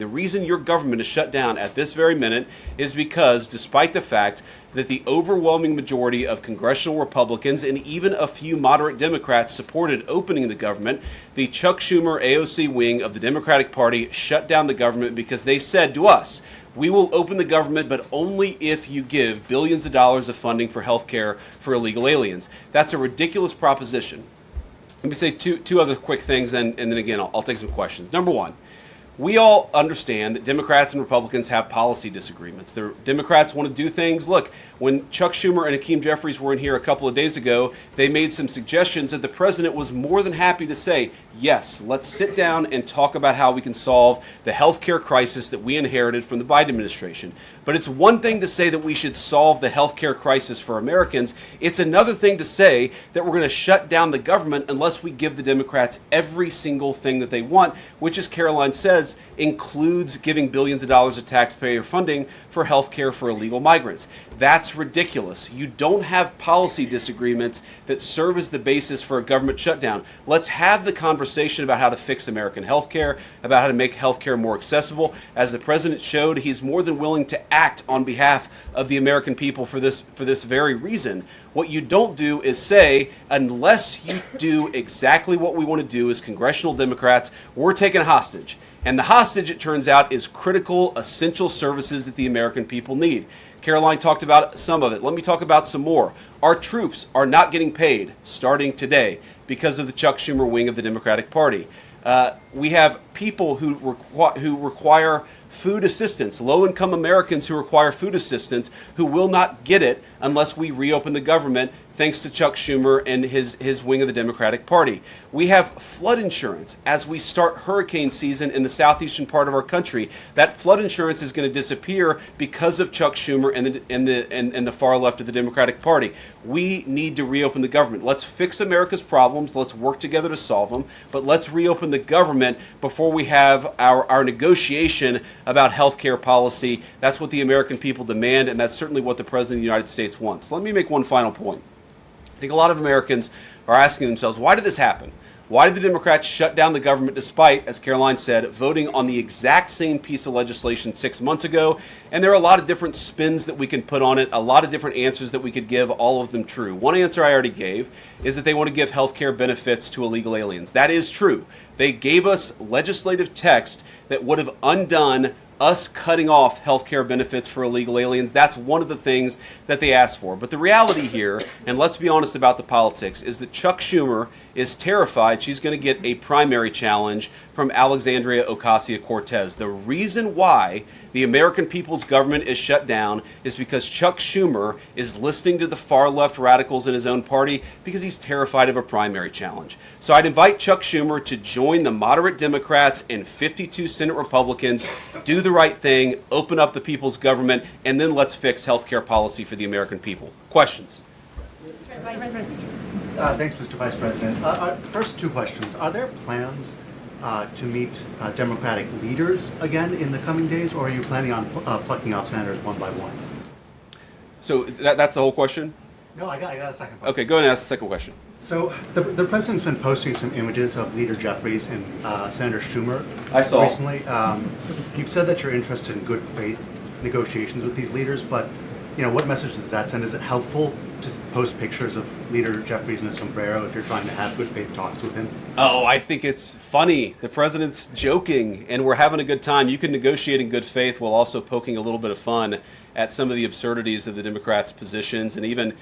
reason your government is shut down at this very minute is because, despite the fact that the overwhelming majority of congressional Republicans and even a few moderate Democrats supported opening the government, the Chuck Schumer AOC wing of the Democratic Party shut down the government because they said to us, we will open the government, but only if you give billions of dollars of funding for health care for illegal aliens. That's a ridiculous proposition. Let me say two other quick things, and then again, I'll take some questions. Number one, we all understand that Democrats and Republicans have policy disagreements. The Democrats want to do things. Look, when Chuck Schumer and Hakeem Jeffries were in here a couple of days ago, they made some suggestions that the president was more than happy to say, yes, let's sit down and talk about how we can solve the health care crisis that we inherited from the Biden administration. But it's one thing to say that we should solve the health care crisis for Americans. It's another thing to say that we're going to shut down the government unless we give the Democrats every single thing that they want, which, as Karoline says, includes giving billions of dollars of taxpayer funding for health care for illegal migrants. That's ridiculous. You don't have policy disagreements that serve as the basis for a government shutdown. Let's have the conversation about how to fix American health care, about how to make health care more accessible. As the president showed, he's more than willing to act on behalf of the American people for this very reason. What you don't do is say, unless you do exactly what we want to do as congressional Democrats, we're taken hostage. And the hostage, it turns out, is critical, essential services that the American people need. Karoline talked about some of it. Let me talk about some more. Our troops are not getting paid starting today because of the Chuck Schumer wing of the Democratic Party. We have people who require food assistance, low-income Americans who require food assistance, who will not get it unless we reopen the government, thanks to Chuck Schumer and his wing of the Democratic Party. We have flood insurance as we start hurricane season in the southeastern part of our country. That flood insurance is going to disappear because of Chuck Schumer and the far left of the Democratic Party. We need to reopen the government. Let's fix America's problems. Let's work together to solve them. But let's reopen the government before we have our negotiation about health care policy. That's what the American people demand, and that's certainly what the President of the United States wants. Let me make one final point. I think a lot of Americans are asking themselves, why did this happen? Why did the Democrats shut down the government despite, as Karoline said, voting on the exact same piece of legislation 6 months ago? And there are a lot of different spins that we can put on it, a lot of different answers that we could give, all of them true. One answer I already gave is that they want to give health care benefits to illegal aliens. That is true. They gave us legislative text that would have undone us cutting off health care benefits for illegal aliens. That's one of the things that they asked for. But the reality here, and let's be honest about the politics, is that Chuck Schumer is terrified she's going to get a primary challenge from Alexandria Ocasio-Cortez. The reason why the American people's government is shut down is because Chuck Schumer is listening to the far left radicals in his own party because he's terrified of a primary challenge. So I'd invite Chuck Schumer to join the moderate Democrats and 52 Senate Republicans, do the right thing, open up the people's government, and then let's fix health care policy for the American people. Questions? Thanks, Mr. Vice President. First, two questions. Are there plans to meet Democratic leaders again in the coming days, or are you planning on plucking off senators one by one? So that's the whole question? No, I got a second question. Okay, go ahead and ask the second question. So the president's been posting some images of Leader Jeffries and Senator Schumer I saw. recently. You've said that you're interested in good faith negotiations with these leaders, but what message does that send? Is it helpful to post pictures of Leader Jeffries in a sombrero if you're trying to have good faith talks with him? Oh, I think it's funny. The president's joking, and we're having a good time. You can negotiate in good faith while also poking a little bit of fun at some of the absurdities of the Democrats' positions, and even,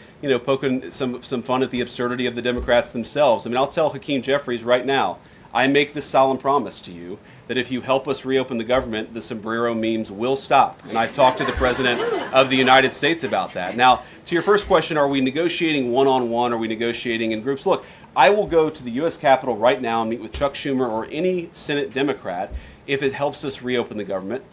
poking some fun at the absurdity of the Democrats themselves. I mean, I'll tell Hakeem Jeffries right now, I make this solemn promise to you that if you help us reopen the government, the sombrero memes will stop. And I've talked to the President of the United States about that. Now, to your first question, are we negotiating one-on-one? Are we negotiating in groups? Look, I will go to the U.S. Capitol right now and meet with Chuck Schumer or any Senate Democrat if it helps us reopen the government.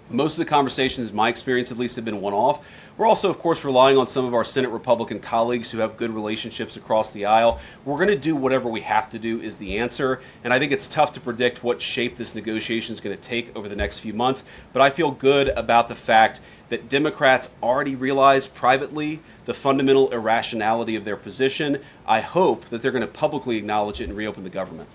Most of the conversations, in my experience at least, have been one-off. We're also, of course, relying on some of our Senate Republican colleagues who have good relationships across the aisle. We're going to do whatever we have to do is the answer, and I think it's tough to predict what shape this negotiation is going to take over the next few months, but I feel good about the fact that Democrats already realize privately the fundamental irrationality of their position. I hope that they're going to publicly acknowledge it and reopen the government.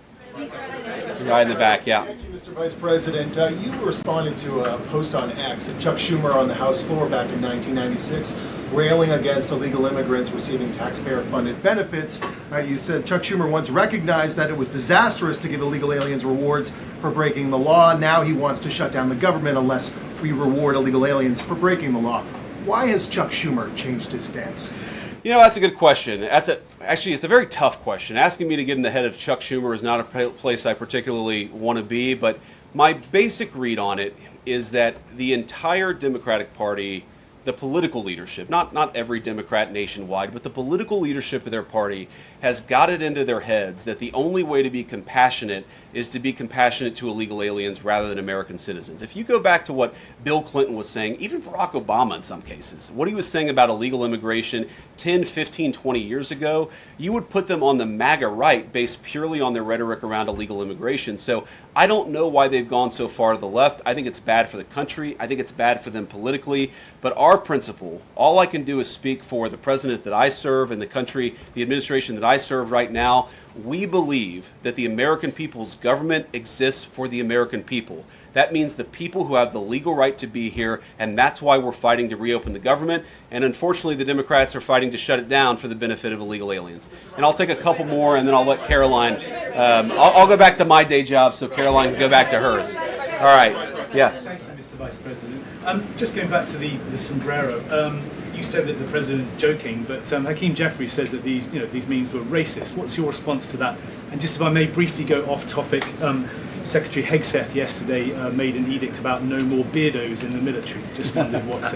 Guy in the back, yeah. Thank you, Mr. Vice President. You responded to a post on X of Chuck Schumer on the House floor back in 1996, railing against illegal immigrants receiving taxpayer-funded benefits. You said Chuck Schumer once recognized that it was disastrous to give illegal aliens rewards for breaking the law. Now he wants to shut down the government unless we reward illegal aliens for breaking the law. Why has Chuck Schumer changed his stance? You know, that's a good question. Actually, it's a very tough question. Asking me to get in the head of Chuck Schumer is not a place I particularly want to be, but my basic read on it is that the entire Democratic Party, the political leadership, not every Democrat nationwide, but the political leadership of their party has got it into their heads that the only way to be compassionate is to be compassionate to illegal aliens rather than American citizens. If you go back to what Bill Clinton was saying, even Barack Obama in some cases, what he was saying about illegal immigration 10, 15, 20 years ago, you would put them on the MAGA right based purely on their rhetoric around illegal immigration. So I don't know why they've gone so far to the left. I think it's bad for the country. I think it's bad for them politically. But our principle, all I can do is speak for the president that I serve and the country, the administration that I serve right now. We believe that the American people's government exists for the American people. That means the people who have the legal right to be here, and that's why we're fighting to reopen the government. And unfortunately, the Democrats are fighting to shut it down for the benefit of illegal aliens. And I'll take a couple more, and then I'll let Karoline. I'll go back to my day job so Karoline can go back to hers. All right. Yes. Thank you, Mr. Vice President. Just going back to the sombrero. You said that the president is joking, but Hakeem Jeffries says that these memes were racist. What's your response to that? And just if I may briefly go off topic, Secretary Hegseth yesterday made an edict about no more beardos in the military. Just wondered what.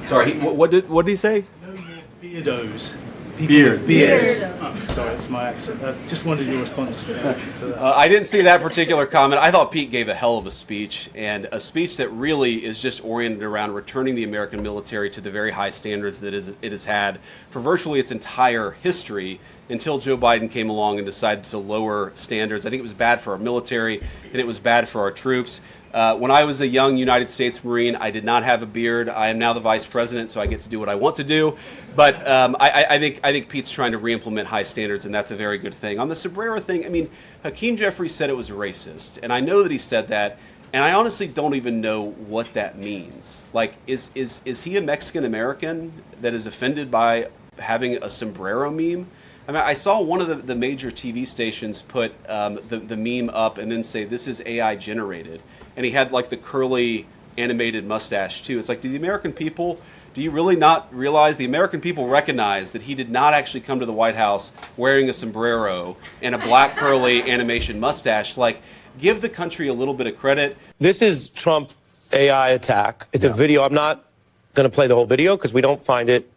Sorry, what did he say? No more beardos. Beards. Oh, sorry, it's my accent. Just wondered your response to that. I didn't see that particular comment. I thought Pete gave a hell of a speech, and a speech that really is just oriented around returning the American military to the very high standards that it has had for virtually its entire history until Joe Biden came along and decided to lower standards. I think it was bad for our military, and it was bad for our troops. When I was a young United States Marine, I did not have a beard. I am now the vice president, so I get to do what I want to do. But I think Pete's trying to re-implement high standards, and that's a very good thing. On the sombrero thing, I mean, Hakeem Jeffries said it was racist, and I know that he said that, and I honestly don't even know what that means. Like, is he a Mexican American that is offended by having a sombrero meme? I mean, I saw one of the major TV stations put the meme up and then say, this is AI generated. And he had like the curly animated mustache too. It's like, do you really not realize the American people recognize that he did not actually come to the White House wearing a sombrero and a black curly animation mustache? Like, give the country a little bit of credit. This is Trump AI attack. It's a video. I'm not going to play the whole video because we don't find it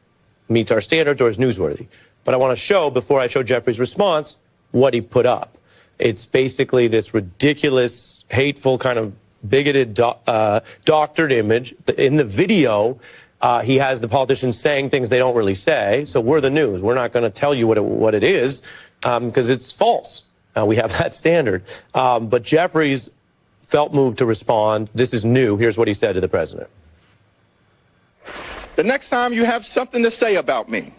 meets our standards or is newsworthy. But I want to show, before I show Jeffrey's response, what he put up. It's basically this ridiculous, hateful, kind of bigoted, doctored image. In the video, he has the politicians saying things they don't really say. So we're the news. We're not going to tell you what it is because it's false. We have that standard. But Jeffries felt moved to respond. This is new. Here's what he said to the president. The next time you have something to say about me,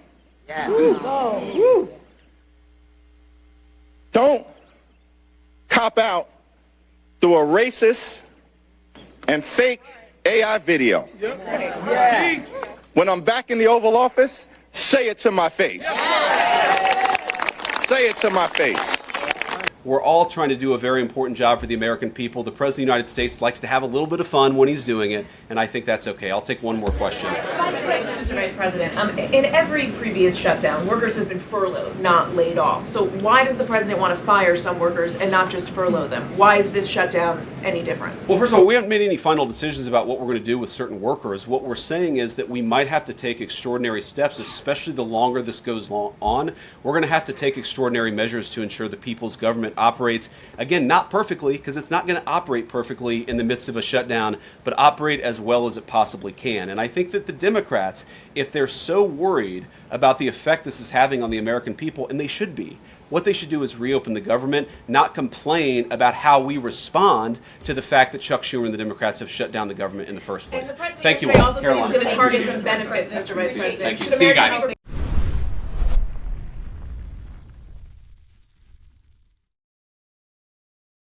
don't cop out through a racist and fake AI video. When I'm back in the Oval Office, say it to my face. Say it to my face. We're all trying to do a very important job for the American people. The President of the United States likes to have a little bit of fun when he's doing it, and I think that's okay. I'll take one more question. Mr. Vice President, in every previous shutdown, workers have been furloughed, not laid off. So why does the president want to fire some workers and not just furlough them? Why is this shutdown any different? Well, first of all, we haven't made any final decisions about what we're going to do with certain workers. What we're saying is that we might have to take extraordinary steps, especially the longer this goes on. We're going to have to take extraordinary measures to ensure the people's government operates, again, not perfectly, because it's not going to operate perfectly in the midst of a shutdown, but operate as well as it possibly can. And I think that the Democrats, if they're so worried about the effect this is having on the American people, and they should be, what they should do is reopen the government, not complain about how we respond to the fact that Chuck Schumer and the Democrats have shut down the government in the first place. Thank you all. Caroline. He's going to target some benefits, Mr. Vice President. Thank you. See you guys.